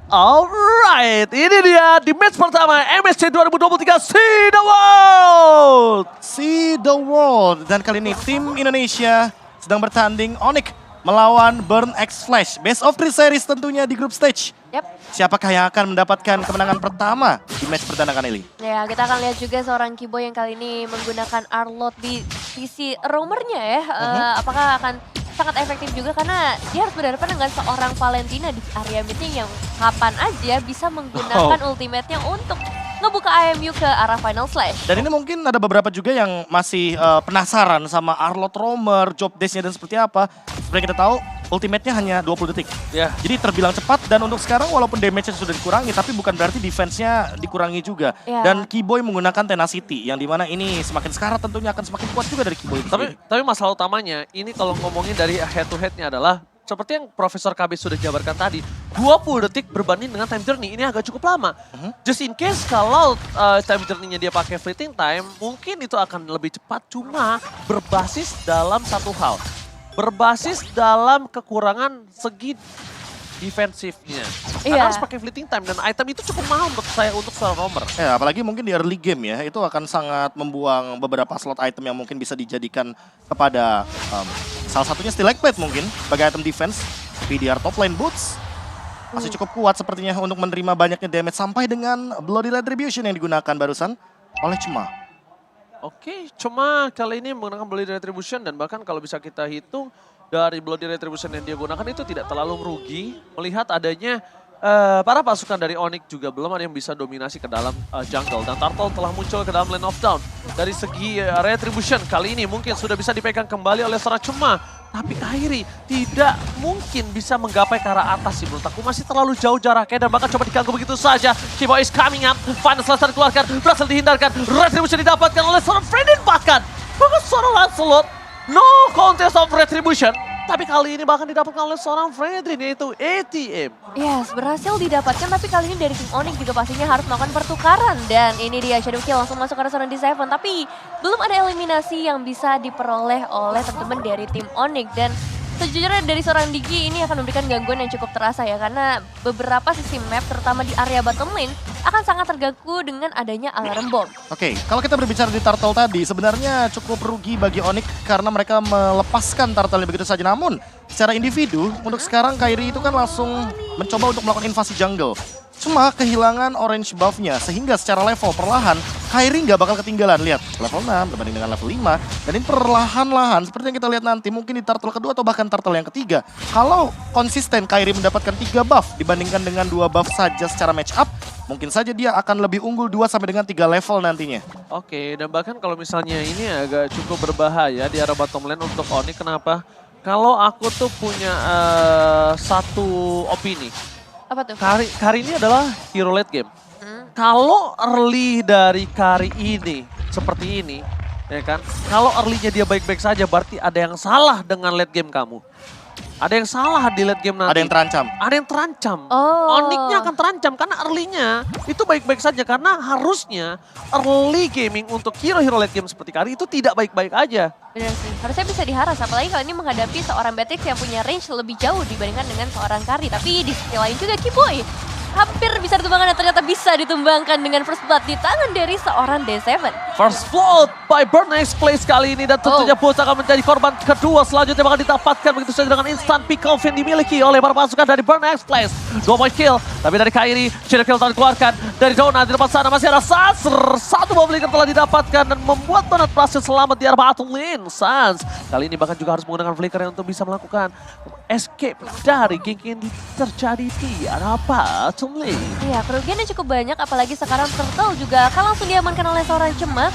Alright, ini dia di match pertama MSC 2023 See the World. See the World. Dan kali ini tim Indonesia sedang bertanding Onyx melawan Burn X Flash. Best of 3 series tentunya di group stage. Yap. Siapakah yang akan mendapatkan kemenangan pertama di match perdana kali ini? Ya, kita akan lihat juga seorang Kiboy yang kali ini menggunakan Arlot di sisi roamernya ya. Apakah akan sangat efektif juga karena dia harus berhadapan dengan seorang Valentina di area meeting yang kapan aja bisa menggunakan ultimate-nya untuk ngebuka IMU ke arah Final Slash. Dan ini mungkin ada beberapa juga yang masih penasaran sama Arlot roamer, job desk-nya dan seperti apa. Seperti kita tahu, ultimate-nya hanya 20 detik. Ya. Jadi terbilang cepat dan untuk sekarang walaupun damage-nya sudah dikurangi tapi bukan berarti defense-nya dikurangi juga. Ya. Dan Kiboy menggunakan Tenacity yang dimana ini semakin sekarat tentunya akan semakin kuat juga dari Kiboy. Tapi masalah utamanya ini kalau ngomongin dari head to head-nya adalah seperti yang Profesor KB sudah jabarkan tadi, 20 detik berbanding dengan time journey ini agak cukup lama. Just in case kalau time journey-nya dia pakai fleeting time, mungkin itu akan lebih cepat cuma berbasis dalam satu hal. Berbasis dalam kekurangan segi defensifnya. Karena harus pakai fleeting time dan item itu cukup mahal untuk saya untuk seorang roamer. Ya, apalagi mungkin di early game ya, itu akan sangat membuang beberapa slot item yang mungkin bisa dijadikan kepada salah satunya Stalagmite mungkin sebagai item defense. PDR top lane boots masih cukup kuat sepertinya untuk menerima banyaknya damage sampai dengan Bloody Retribution yang digunakan barusan oleh Cuma. Oke, cuma kali ini menggunakan Bloody Retribution dan bahkan kalau bisa kita hitung dari Bloody Retribution yang dia gunakan itu tidak terlalu merugi melihat adanya para pasukan dari Onyx juga belum ada yang bisa dominasi ke dalam jungle. Dan Turtle telah muncul ke dalam lane of down. Dari segi Retribution kali ini mungkin sudah bisa dipegang kembali oleh seorang Cuma. Tapi Kairi tidak mungkin bisa menggapai ke arah atas sih menurut aku. Masih terlalu jauh jaraknya dan bahkan coba diganggu begitu saja. Kiboy is coming up, Final selesai dikeluarkan, berhasil dihindarkan. Retribution didapatkan oleh seorang Fredin bahkan seorang Lancelot. No contest of Retribution. Tapi kali ini bahkan didapatkan oleh seorang Fredrin yaitu ATM. Yes, berhasil didapatkan tapi kali ini dari tim Onyx juga pastinya harus melakukan pertukaran. Dan ini dia Shadow Kill langsung masuk ke arah seorang D7. Tapi belum ada eliminasi yang bisa diperoleh oleh teman-teman dari tim Onyx. Dan sejujurnya dari seorang Digi ini akan memberikan gangguan yang cukup terasa ya. Karena beberapa sisi map terutama di area bottom lane akan sangat terganggu dengan adanya alarm bomb. Oke, kalau kita berbicara di Turtle tadi, sebenarnya cukup rugi bagi Onyx karena mereka melepaskan Turtle begitu saja. Namun, secara individu, untuk sekarang Kairi itu kan langsung mencoba untuk melakukan invasi jungle. Cuma kehilangan orange buff-nya, sehingga secara level perlahan, Kairi nggak bakal ketinggalan. Lihat, level 6 berbanding dengan level 5. Dan ini perlahan-lahan, seperti yang kita lihat nanti, mungkin di turtle kedua atau bahkan turtle yang ketiga. Kalau konsisten Kairi mendapatkan 3 buff dibandingkan dengan 2 buff saja secara match up, mungkin saja dia akan lebih unggul 2 sampai dengan 3 level nantinya. Oke, dan bahkan kalau misalnya ini agak cukup berbahaya di arah bottom lane untuk Onyx. Kenapa? Kalau aku tuh punya satu opini. Apa tuh? Kari ini adalah hero late game. Kalau early dari Kari ini seperti ini, ya kan? Kalau early-nya dia baik-baik saja, berarti ada yang salah dengan late game kamu. Ada yang salah di late game nanti. Ada yang terancam. Ada yang terancam. Oh. Onyx-nya akan terancam karena early-nya itu baik-baik saja. Karena harusnya early gaming untuk hero-hero late game seperti Kari itu tidak baik-baik aja. Benar sih, harusnya bisa diharas. Apalagi kalau ini menghadapi seorang Beatrix yang punya range lebih jauh dibandingkan dengan seorang Kari. Tapi di sisi lain juga Kiboy hampir bisa ditumbangkan dan ternyata bisa ditumbangkan dengan first blood di tangan dari seorang D7. First blood by Burn X Place kali ini dan tentunya Boots akan menjadi korban kedua selanjutnya bakal didapatkan begitu saja dengan instant pick off yang dimiliki oleh para pasukan dari Burn X Place. 2 point kill, tapi dari Kairi, Shadow Kill telah dikeluarkan dari Donut di depan sana masih ada Sasr. Satu bomb leaker telah didapatkan dan membuat Donut berhasil selamat di arah bottom lane. Sans kali ini bahkan juga harus menggunakan flicker untuk bisa melakukan escape dari gank yang terjadi di arah bottom lane. Iya, kerugiannya cukup banyak apalagi sekarang Turtle juga akan langsung diamankan oleh seorang Cema.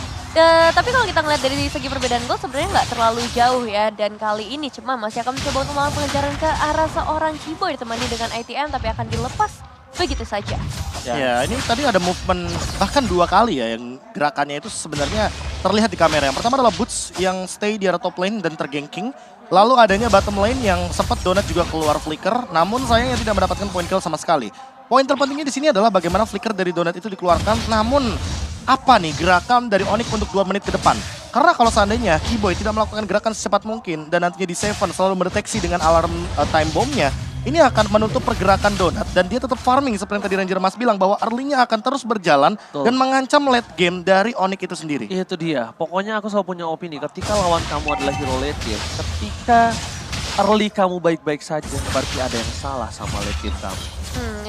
Tapi kalau kita ngeliat dari segi perbedaan gol sebenarnya nggak terlalu jauh ya. Dan kali ini Cema masih akan mencoba untuk melakukan pengejaran ke arah seorang Kiboy ditemani dengan ITM tapi akan dilepas begitu saja. Ya, ini tadi ada movement bahkan 2 kali ya yang gerakannya itu sebenarnya terlihat di kamera. Yang pertama adalah Boots yang stay di arah top lane dan terganking. Lalu adanya bottom lane yang sempat Donut juga keluar flicker, namun sayangnya tidak mendapatkan point kill sama sekali. Poin terpentingnya di sini adalah bagaimana flicker dari Donut itu dikeluarkan, namun apa nih gerakan dari Onyx untuk 2 menit ke depan? Karena kalau seandainya Kiboy tidak melakukan gerakan secepat mungkin dan nantinya di Seven selalu mendeteksi dengan alarm time bomb-nya, ini akan menutup pergerakan Donat dan dia tetap farming seperti yang tadi Ranger Mas bilang bahwa early-nya akan terus berjalan Betul. dan mengancam late game dari Onyx itu sendiri. Itu dia. Pokoknya aku selalu punya opini. Ketika lawan kamu adalah hero late game, ketika early kamu baik-baik saja, berarti ada yang salah sama late game kamu.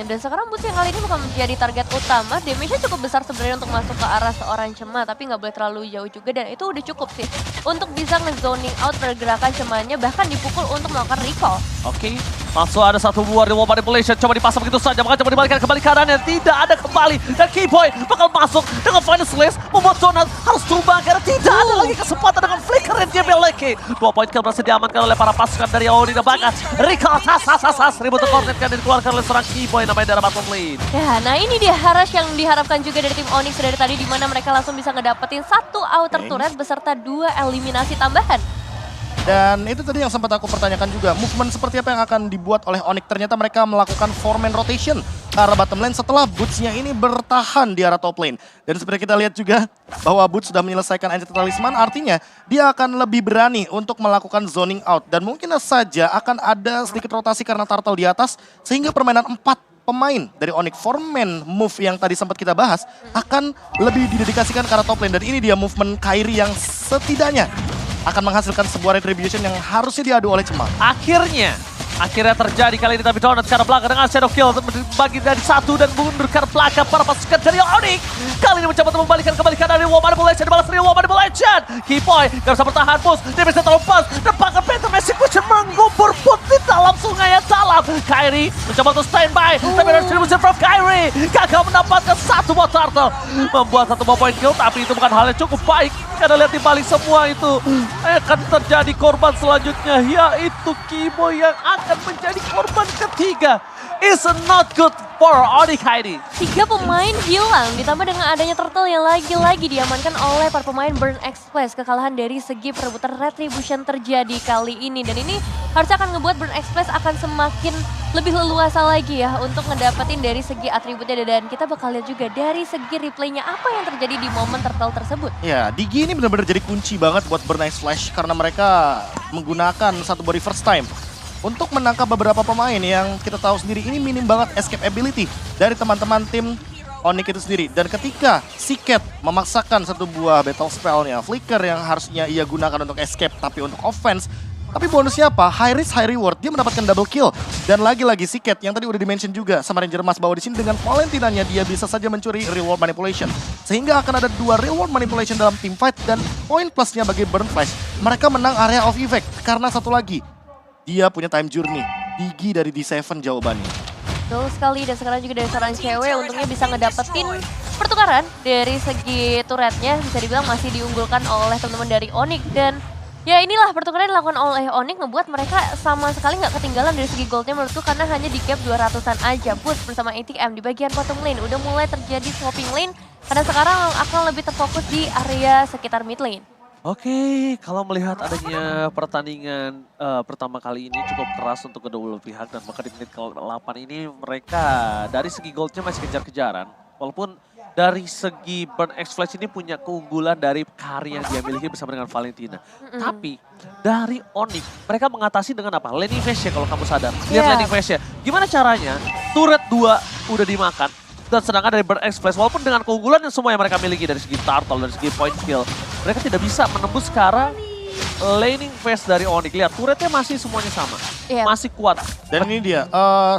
Dan sekarang Boots yang kali ini bukan menjadi target utama, damage-nya cukup besar sebenarnya untuk masuk ke arah seorang Cema, tapi nggak boleh terlalu jauh juga dan itu udah cukup sih untuk bisa nge-zoning out pergerakan Cemanya, bahkan dipukul untuk melakukan recall. Oke, masuk ada satu buah reward manipulation, coba dipasang begitu saja, maka coba dibalikan kembali kanannya, tidak ada kembali, dan Keyboy bakal masuk dengan final slash, membuat Donat harus tumbang karena tidak ada lagi kesempatan dengan flicker yang dia miliki. 2 poin kill berhasil diamankan oleh para pasukan dari Oni dan bahkan recall, ribut coordinate kan dikeluarkan oleh seorang Keyboy namanya dari bottom lane. Ya, nah ini dia Harash yang diharapkan juga dari tim Onyx dari tadi, di mana mereka langsung bisa ngedapetin 1 outer turret beserta 2 eliminasi tambahan. Dan itu tadi yang sempat aku pertanyakan juga, movement seperti apa yang akan dibuat oleh Onyx. Ternyata mereka melakukan 4-man rotation ke arah bottom lane setelah Boots-nya ini bertahan di arah top lane. Dan seperti kita lihat juga bahwa Boots sudah menyelesaikan Enchanted Talisman, artinya dia akan lebih berani untuk melakukan zoning out. Dan mungkin saja akan ada sedikit rotasi karena Turtle di atas, sehingga permainan 4 pemain dari Onyx 4-man move yang tadi sempat kita bahas akan lebih didedikasikan ke arah top lane. Dan ini dia movement Kairi yang setidaknya akan menghasilkan sebuah retribution yang harusnya diadu oleh Cema. Akhirnya terjadi kali ini, tapi Donat ke arah belakang dengan Shadow Kill bagi dari 1 dan mundur ke arah belakang para pasukan dari Onyx. Kali ini mencoba untuk membalikan kembali kanan dari Wall Manipulation, dibalas dari Wall Manipulation. Keyboy gak bisa bertahan, push, dia bisa terlepas, dan bahkan Phantom Execution menggubur put di dalam sungai yang dalam. Kairi mencoba untuk standby, tapi ada distribution from Kairi. Gagal mendapatkan 1 buah turtle, membuat 1 buah point kill, tapi itu bukan hal yang cukup baik. Karena lihat di balik semua itu akan terjadi korban selanjutnya, yaitu Keyboy yang akan menjadi korban ketiga. It's not good for Onyx Kairi. 3 pemain hilang, ditambah dengan adanya Turtle yang lagi-lagi diamankan oleh para pemain Burn Express. Kekalahan dari segi perebutan retribution terjadi kali ini. Dan ini harusnya akan ngebuat Burn Express akan semakin lebih leluasa lagi ya untuk ngedapetin dari segi atributnya. Dan kita bakal lihat juga dari segi replaynya apa yang terjadi di momen Turtle tersebut. Ya, Digi ini benar-benar jadi kunci banget buat Burn X Flash karena mereka menggunakan satu body first time untuk menangkap beberapa pemain yang kita tahu sendiri ini minim banget escape ability dari teman-teman tim Onyx itu sendiri. Dan ketika Siket memaksakan satu buah battle spellnya, Flicker yang harusnya ia gunakan untuk escape tapi untuk offense, tapi bonusnya apa? High risk, high reward. Dia mendapatkan double kill. Dan lagi-lagi Siket yang tadi udah di-mention juga sama Ranger Mas bahwa di sini dengan Valentinanya dia bisa saja mencuri reward manipulation. Sehingga akan ada 2 reward manipulation dalam team fight dan poin plusnya bagi Burn Flash. Mereka menang area of effect karena satu lagi, dia punya time journey. Digi dari D7 jawabannya. Betul sekali, dan sekarang juga dari seorang cewek untungnya bisa ngedapetin pertukaran dari segi turretnya, bisa dibilang masih diunggulkan oleh teman-teman dari Onyx. Dan ya inilah pertukaran yang dilakukan oleh Onyx ngebuat mereka sama sekali nggak ketinggalan dari segi goldnya menurutku, karena hanya di gap 200-an aja. Push bersama ATM di bagian bottom lane udah mulai terjadi swapping lane, karena sekarang akan lebih terfokus di area sekitar mid lane. Oke, kalau melihat adanya pertandingan pertama kali ini cukup keras untuk kedua belah pihak, dan maka di menit ke-8 ini mereka dari segi goldnya masih kejar-kejaran. Walaupun dari segi Burn X Flash ini punya keunggulan dari karya yang dia miliki bersama dengan Valentina. Tapi dari Onyx mereka mengatasi dengan apa? Laning phase ya kalau kamu sadar. Lihat laning phase ya. Gimana caranya? Turret 2 udah dimakan. Dan sedangkan dari Burn X Flash, walaupun dengan keunggulan yang semua yang mereka miliki dari segi turtle, dari segi point kill, mereka tidak bisa menembus ke arah laning phase dari Onyx. Lihat, turretnya masih semuanya sama. Masih kuat. Dan ini dia,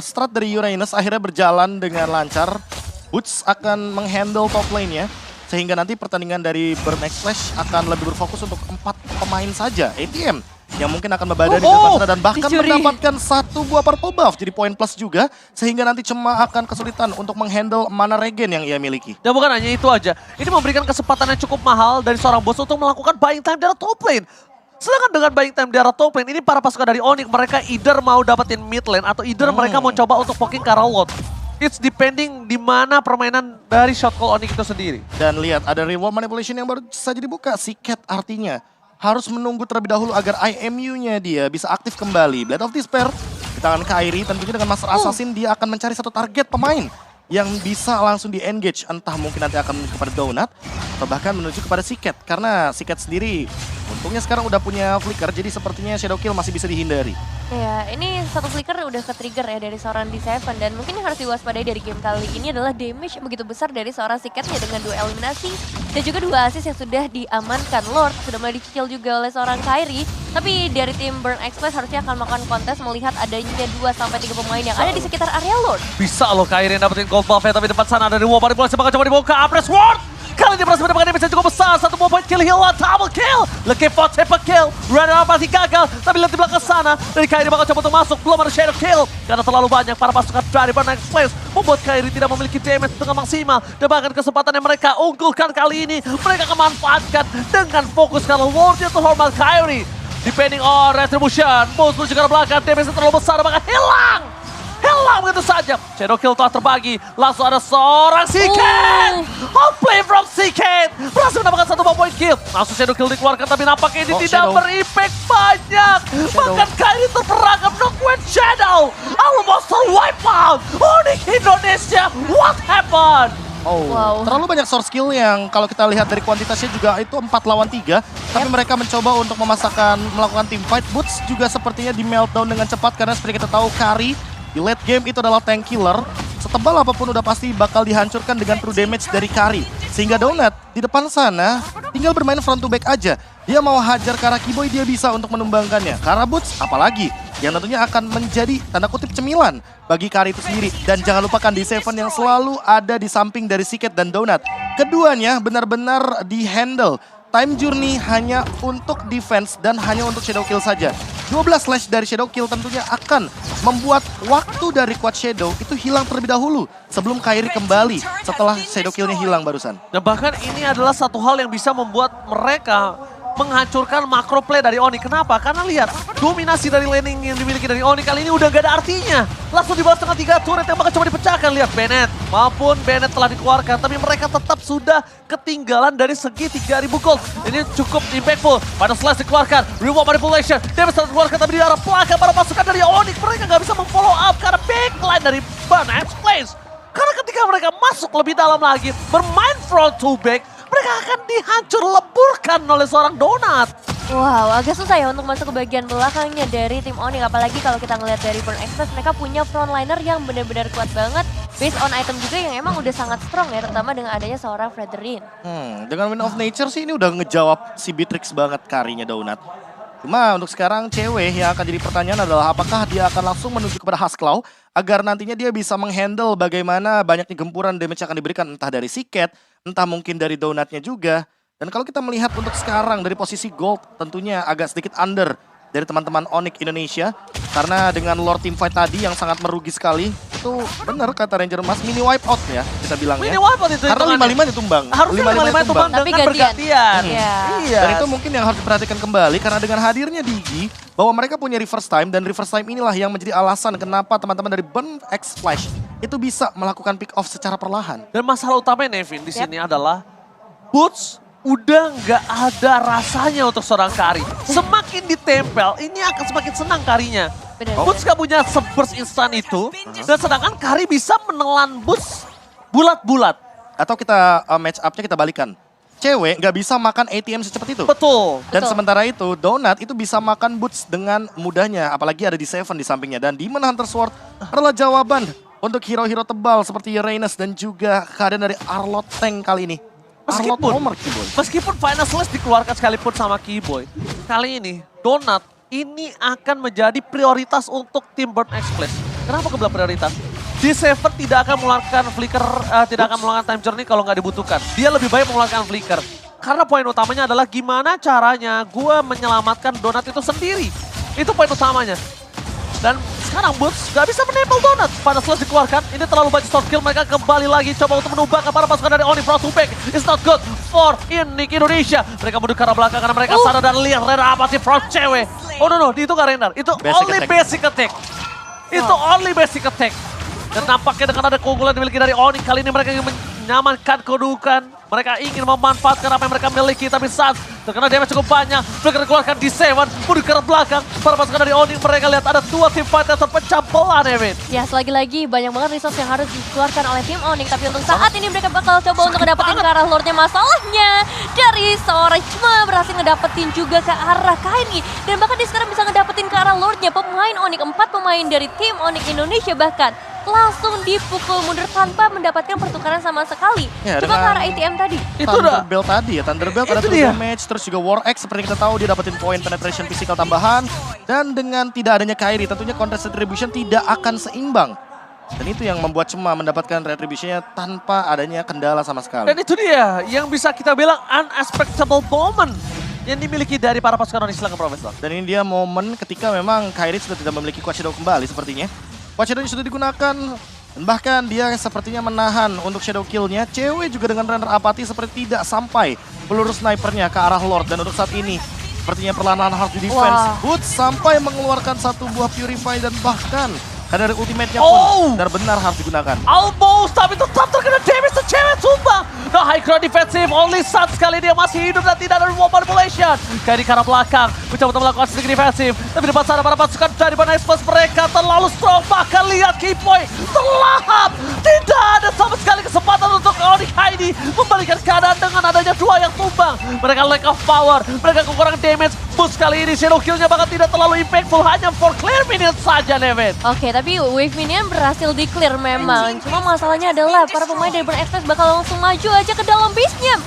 strat dari Uranus akhirnya berjalan dengan lancar. Boots akan menghandle top lane-nya, sehingga nanti pertandingan dari Burn X Flash akan lebih berfokus untuk 4 pemain saja. ATM yang mungkin akan membadani depan sana dan bahkan mendapatkan 1 buah purple buff jadi poin plus juga, sehingga nanti Cema akan kesulitan untuk menghandle mana regen yang ia miliki. Dan bukan hanya itu aja, ini memberikan kesempatan yang cukup mahal dari seorang bos untuk melakukan buying time di arah top lane. Sedangkan dengan buying time di arah top lane, ini para pasukan dari Onyx mereka either mau dapetin mid lane atau either mereka mau coba untuk poking ke arah Lord. It's depending di mana permainan dari shot call Onyx itu sendiri. Dan lihat ada reward manipulation yang baru saja dibuka. Siket artinya harus menunggu terlebih dahulu agar IMU-nya dia bisa aktif kembali. Blade of Despair di tangan Kairi, tentunya dengan Master Assassin dia akan mencari satu target pemain yang bisa langsung di-engage. Entah mungkin nanti akan kepada Donut atau bahkan menuju kepada Siket. Karena Siket sendiri Untungnya sekarang udah punya flicker, jadi sepertinya shadow kill masih bisa dihindari. Ya, ini satu flicker udah ke-trigger ya dari seorang D7 dan mungkin yang harus diwaspadai dari game kali ini adalah damage begitu besar dari seorang Siketnya dengan 2 eliminasi dan juga 2 assist yang sudah diamankan. Lord sudah mulai dicicil juga oleh seorang Kairi, tapi dari tim Burn Express harusnya akan melakukan kontes melihat adanya 2-3 pemain yang ada di sekitar area Lord. Bisa loh Kairi yang dapetin gold buff-nya, tapi depan sana ada Reward manipulasi bakal coba dibawa ke Apres Ward. Kali ini berhasil mendapatkan damage yang cukup besar. 1 point kill heal, double kill. Looking for triple kill. Runner pasti gagal. Tapi lihat di belakang sana. Dari Kairi bakal coba untuk masuk. Belum ada shadow kill. Karena terlalu banyak para pasukan dari Burn Express membuat Kairi tidak memiliki damage dengan maksimal. Dan bahkan kesempatan yang mereka unggulkan kali ini, mereka akan manfaatkan dengan fokus kalau Lordnya terhormat Kairi. Depending on Retribution. Boost menuju ke belakang. Damage terlalu besar. Bahkan hilang. Hilang begitu saja. Shadow kill telah terbagi. Langsung ada seorang Siket. Outplay from Siket. Berhasil mendapatkan 1 point kill. Langsung Shadow kill dikeluarkan. Tapi nampaknya ini tidak Shadow. berimpact banyak. Bahkan Kairi terperangkap Knockwin Shadow. Almost a wipe out. Onyx Indonesia. What happened? Oh, Wow. terlalu banyak source skill yang kalau kita lihat dari kuantitasnya juga itu 4 lawan 3. Tapi mereka mencoba untuk melakukan team fight. Boots juga sepertinya di meltdown dengan cepat karena seperti kita tahu Kari di late game itu adalah tank killer. Setebal apapun udah pasti bakal dihancurkan dengan true damage dari Kari. Sehingga Donut di depan sana tinggal bermain front to back aja. Dia mau hajar ke arah Kiboy, dia bisa untuk menumbangkannya. Karena Boots apalagi yang tentunya akan menjadi tanda kutip cemilan bagi Kari itu sendiri. Dan jangan lupakan D7 yang selalu ada di samping dari Siket dan Donut. Keduanya benar-benar di-handle. Time Journey hanya untuk defense dan hanya untuk shadow kill saja. 12 slash dari shadow kill tentunya akan membuat waktu dari Quad Shadow itu hilang terlebih dahulu sebelum Kairi kembali setelah shadow killnya hilang barusan. Dan bahkan ini adalah satu hal yang bisa membuat mereka menghancurkan makro play dari Oni. Kenapa? Karena lihat, dominasi dari laning yang dimiliki dari Oni kali ini udah gak ada artinya. Langsung dibalas dengan 3 turret yang bakal coba dipecahkan. Lihat Bennett, maupun Bennett telah dikeluarkan, tapi mereka tetap sudah ketinggalan dari segi 3000 gold. Ini cukup impactful. Pada slash dikeluarkan, reward manipulation, damage telah dikeluarkan, tapi di arah belakang para pasukan dari Oni. Mereka gak bisa memfollow up karena backline dari Burn Express. Karena ketika mereka masuk lebih dalam lagi, bermain front to back, mereka akan dihancur leburkan oleh seorang Donut. Wow, agak susah ya untuk masuk ke bagian belakangnya dari tim Onyx. Apalagi kalau kita ngelihat dari Burn Express, mereka punya frontliner yang benar-benar kuat banget. Based on item juga yang emang udah sangat strong ya, terutama dengan adanya seorang Frederin. Dengan Wind of Nature sih ini udah ngejawab si Beatrix banget Karinya Donut. Cuma untuk sekarang cewek yang akan jadi pertanyaan adalah apakah dia akan langsung menuju kepada Haskell agar nantinya dia bisa menghandle bagaimana banyaknya gempuran damage yang akan diberikan entah dari Siket, entah mungkin dari Donutnya juga. Dan kalau kita melihat untuk sekarang dari posisi gold tentunya agak sedikit under dari teman-teman Onyx Indonesia. Karena dengan Lord Teamfight tadi yang sangat merugi sekali, itu benar kata Ranger Mas, mini wipe out ya kita bilangnya. Mini wipe out itu Karena hitungannya. 5-5 ditumbang. Harusnya 5-5 tumbang Tapi dengan gantian. bergantian. Iya. Iya. Dan itu mungkin yang harus diperhatikan kembali karena dengan hadirnya Digi bahwa mereka punya reverse time dan reverse time inilah yang menjadi alasan kenapa teman-teman dari Burn X Flash itu bisa melakukan pick off secara perlahan. Dan masalah utamanya Nevin di sini adalah Boots udah nggak ada rasanya untuk seorang Kari. Semakin ditempel, ini akan semakin senang Karinya. Benar. Boots gak punya se-burst instan itu, dan sedangkan Kari bisa menelan Boots bulat-bulat. Atau kita match up-nya kita balikan. Cewek nggak bisa makan ATM secepat itu. Betul. Dan Betul. sementara itu Donut itu bisa makan Boots dengan mudahnya. Apalagi ada di Seven di sampingnya. Dan Demon Hunter Sword adalah jawaban untuk hero-hero tebal seperti Uranus dan juga keadaan dari Arlot Tank kali ini. Arlot Homer Kiboy. Meskipun Final Slash dikeluarkan sekalipun sama Keyboy, kali ini Donut ini akan menjadi prioritas untuk tim Burn Express. Kenapa kebelah prioritas? D7 tidak akan mengeluarkan flicker, tidak akan mengeluarkan time journey kalau nggak dibutuhkan. Dia lebih baik mengeluarkan flicker. Karena poin utamanya adalah gimana caranya gue menyelamatkan Donut itu sendiri. Itu poin utamanya. Dan sekarang Boots gak bisa menempel Donut. Pada slash dikeluarkan, ini terlalu banyak short kill. Mereka kembali lagi coba untuk menumbangkan para pasukan dari Oni. Front to back, it's not good for Onyx Indonesia. Mereka mundur ke arah belakang karena mereka sadar dan lihat render apa sih front cewek. Oh no, itu gak render, itu Basic only attack. basic attack. Itu only basic attack. Dan nampaknya dengan ada keunggulan dimiliki dari Oni, kali ini mereka ingin menyamankan kedudukan. Mereka ingin memanfaatkan apa yang mereka miliki, tapi saat terkena damage cukup banyak. Mereka dikeluarkan di Seven, mundur ke arah belakang. Para pasukan dari Onyx mereka lihat ada 2 team fight yang terpecah belah, Nevin. Ya, selagi-lagi banyak banget resource yang harus dikeluarkan oleh tim Onyx. Tapi untuk saat ini mereka bakal coba untuk ngedapetin ke arah Lordnya. Masalahnya dari seorang cuma berhasil ngedapetin juga ke arah Kairi. Dan bahkan dia sekarang bisa ngedapetin ke arah Lordnya. Pemain Onyx, 4 pemain dari tim Onyx Indonesia bahkan langsung dipukul mundur tanpa mendapatkan pertukaran sama sekali. Ya, Coba ke arah ATM tadi. Itu udah. Thunderbelt tadi ya, Thunderbelt ada Itu 2 dia. damage, terus juga War X seperti kita tahu dia dapetin poin penetration physical tambahan. Dan dengan tidak adanya Kairi, tentunya contest retribution tidak akan seimbang. Dan itu yang membuat Cema mendapatkan retributionnya tanpa adanya kendala sama sekali. Dan itu dia yang bisa kita bilang unexpectable moment yang dimiliki dari para pasukan Onyx. Silakan Profesor. Dan ini dia momen ketika memang Kairi sudah tidak memiliki Quad Shadow kembali sepertinya. Quad Shadow sudah digunakan dan bahkan dia sepertinya menahan untuk Shadow Kill-nya. Cewek juga dengan render apati seperti tidak sampai peluru snipernya ke arah Lord. Dan untuk saat ini sepertinya perlahan-lahan harus di defense. Wah. Boots sampai mengeluarkan 1 buah Purify dan bahkan dari ultimate-nya pun Oh. benar-benar harus digunakan. Almost, tapi tetap terkena damage ke cewek sumpah. Nah, high ground defensive, only Sun sekali dia masih hidup dan tidak ada wall manipulation. Kayak di arah belakang, mencoba untuk melakukan sedikit defensif. Tapi di depan sana para pasukan dari Banexpress mereka terlalu strong. Bahkan lihat Kipoy terlahap. Tidak ada sama sekali kesempatan untuk Onyx Heidi membalikan keadaan dengan adanya 2 yang tumbang. Mereka lack of power, mereka kekurangan damage. Boost kali ini Shadow Kill-nya bahkan tidak terlalu impactful, hanya for clear minions saja, Nevin. Oke, tapi wave minion berhasil di-clear memang. Cuma masalahnya adalah para pemain dari Burn Express bakal langsung maju aja ke dalam base-nya.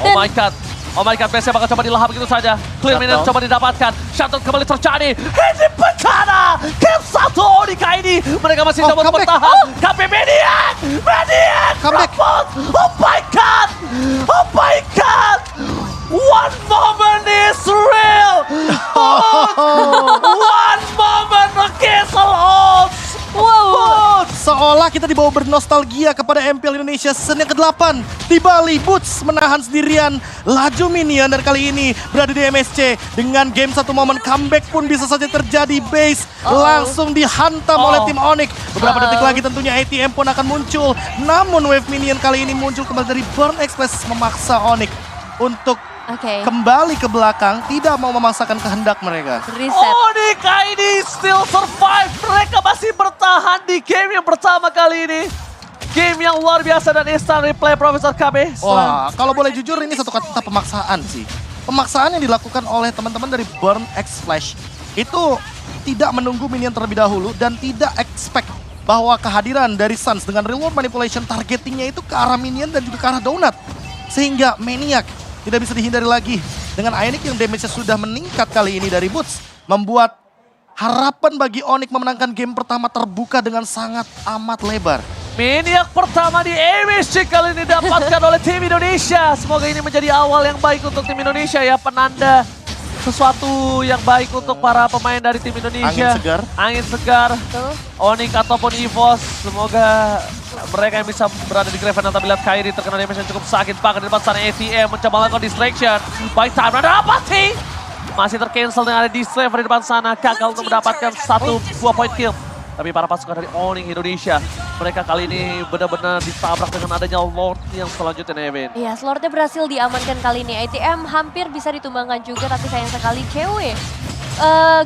Oh my god. Oh my god, base-nya bakal coba dilahap begitu saja. Clear minion coba didapatkan. Shutdown kembali terjadi. Ini bencana. Kill 1 Onyx ini. Mereka masih coba untuk comeback. bertahan. KP Median. Median. Comeback. Report. Oh my god. Oh my god. One moment is real. One moment Castle odds. Wow. Seolah kita dibawa bernostalgia kepada MPL Indonesia season yang ke-8 di Bali. Boots menahan sendirian laju minion dan kali ini berada di MSC dengan game 1 momen comeback pun bisa saja terjadi. Base langsung dihantam oleh tim Onyx. Beberapa detik lagi tentunya ATM pun akan muncul. Namun wave minion kali ini muncul kembali dari Burn Express memaksa Onyx untuk kembali ke belakang, tidak mau memaksakan kehendak mereka. Reset. Onyx ini still survive. Mereka masih bertahan di game yang pertama kali ini. Game yang luar biasa dan instant replay Profesor KB. Wah, kalau boleh jujur ini satu kata pemaksaan sih. Pemaksaan yang dilakukan oleh teman-teman dari Burn X Flash itu tidak menunggu minion terlebih dahulu dan tidak expect bahwa kehadiran dari Suns dengan reward manipulation targetingnya itu ke arah minion dan juga ke arah donut. Sehingga Maniac tidak bisa dihindari lagi. Dengan Ionic yang damage-nya sudah meningkat kali ini dari Boots. Membuat harapan bagi Onyx memenangkan game pertama terbuka dengan sangat amat lebar. Maniac pertama di MSC kali ini dapatkan oleh tim Indonesia. Semoga ini menjadi awal yang baik untuk tim Indonesia ya. Penanda sesuatu yang baik untuk para pemain dari tim Indonesia. Angin segar. Angin segar. Onyx ataupun EVOS. Semoga mereka yang bisa berada di Graven. Tapi lihat Kairi terkena damage yang cukup sakit. Bahkan di depan sana ATM mencoba melakukan distraction. Baik time ada apa sih? Masih tercancel dengan ada Dislever di depan sana. Gagal untuk mendapatkan 1 buah point kill. Tapi para pasukan dari Onyx Indonesia, mereka kali ini benar-benar ditabrak dengan adanya Lord yang selanjutnya, Nevin. Iya, Lordnya berhasil diamankan kali ini. ATM hampir bisa ditumbangkan juga, tapi sayang sekali cewek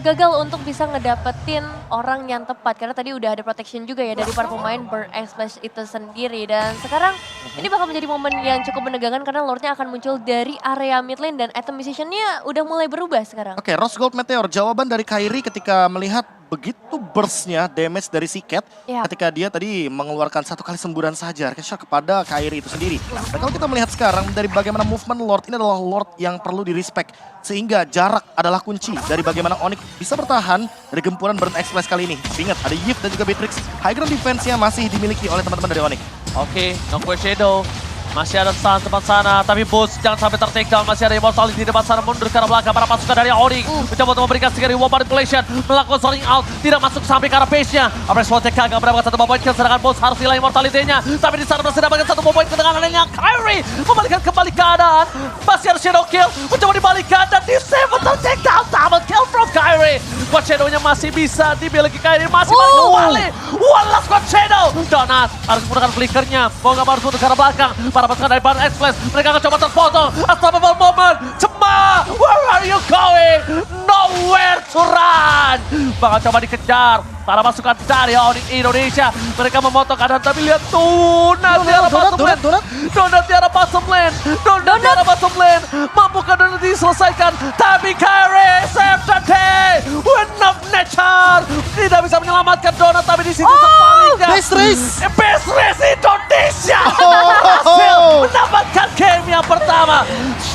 gagal untuk bisa ngedapetin orang yang tepat. Karena tadi udah ada protection juga ya dari para pemain Burn X Flash itu sendiri. Dan sekarang ini bakal menjadi momen yang cukup menegangkan karena Lordnya akan muncul dari area mid lane. Dan item positionnya udah mulai berubah sekarang. Oke, Rose Gold Meteor. Jawaban dari Kairi ketika melihat begitu burstnya damage dari si Cat ketika dia tadi mengeluarkan 1 kali semburan saja shot kepada Kairi itu sendiri. Dan kalau kita melihat sekarang dari bagaimana movement Lord, ini adalah Lord yang perlu di-respect. Sehingga jarak adalah kunci dari bagaimana Onyx bisa bertahan dari gempuran Burn Express kali ini. Ingat, ada Yip dan juga Beatrix. High ground defense-nya masih dimiliki oleh teman-teman dari Onyx. Oke, Nongkwe Shadow. Masih ada Sun depan sana, tapi Boost jangan sampai ter-take down. Masih ada Immortality di depan sana, mundur ke arah belakang. Para pasukan dari Onyx mencoba untuk memberikan sekali wall manipulation, melakukan zoning out, tidak masuk sampai ke arah base-nya. Apres Wojtek gagal mendapatkan 1 point kill, sedangkan Boost harus hilang Immortality-nya. Tapi di sana berhasil mendapatkan 1 point kill dengan adanya Kairi. Membalikan kembali keadaan, masih ada Shadow Kill, mencoba dibalikan dan di 7 ter-take down. Double kill from from Kyrie. Squad Shadow-nya masih bisa dimiliki Kyrie, masih balik kembali. One last Squad Shadow. Donat harus menggunakan flickernya, mau nggak mau harus mundur ke arah belakang. Para pasukan dari Baron X-Flash, mereka akan coba terpotong. Unstoppable moment, Cema, where are you going? Nowhere to run. Bakal coba dikejar. Para pasukan dari Onyx Indonesia, mereka memotong keadaan, tapi lihat Donat di arah bottom lane. Donat di arah bottom lane. Donat di arah bottom lane. Mampukah Donat diselesaikan? Tapi Kyrie save the day. Win of nature. Tidak bisa menyelamatkan Donat, tapi di situ sebaliknya. Best race. Best race Indonesia. Berhasil mendapatkan game yang pertama.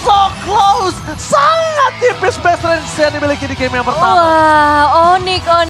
So close. Sangat tipis best race yang dimiliki di game yang pertama. Wah, Onyx